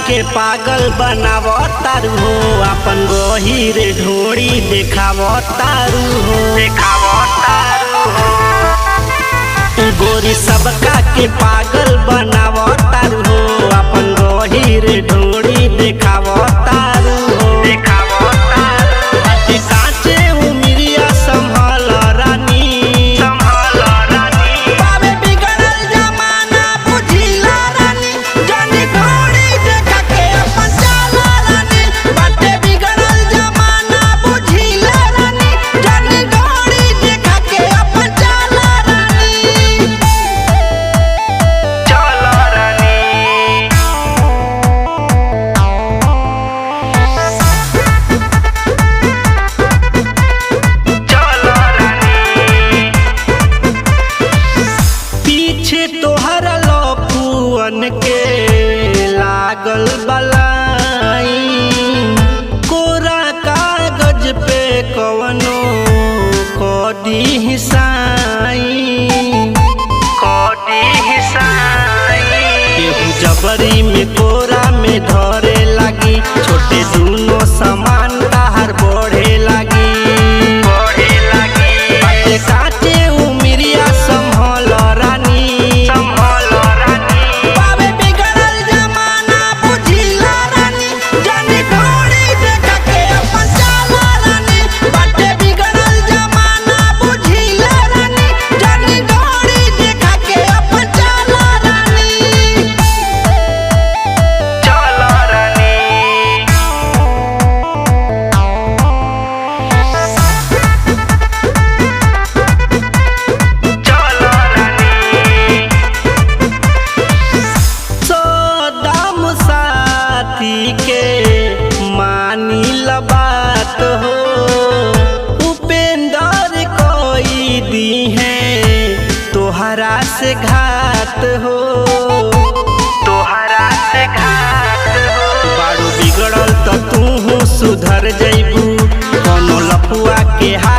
के पागल बनावतारू हो, अपन गहीर ढोड़ी देखावतारू हो। गोरी सबका के पागल बनावतारू हो, अपन गहीर ढोड़ी देखावतारू हो। बाटे कांचे उमिरिया संभल रानी, बाबे बिगड़ल जमाना बुझिला रानी, जानी ढोड़ी देखा के अपन चला रानी। बाटे बिगड़ल जमाना बुझिला रानी, जानी ढोड़ी देखा के अपन चला रानी। पीछे तोहरा लपुअन के लागल बलाई, कोरा कागज पे कवनो कदी हिसाई। केहू जबरी में कोरा में धरे लागी, छोटे दूनो समान ताहर बढ़े लागी। बाटे काचे उमिरिया संभल रानी, बाबे बिगड़ल जमाना बुझिला रानी, जानी ढोड़ी देखा के अपन चला रानी। बाटे बिगड़ल जमाना बुझिला रानी, जानी ढोड़ी देखा के अपन चला रानी। सदाम साथी के मानी ल बात हो, उपेंद्र कोई दी है तोहरा से घात हो। बारू बिगड़ल तो तू सुधर जैबू, कोनो लफुआ के हाथ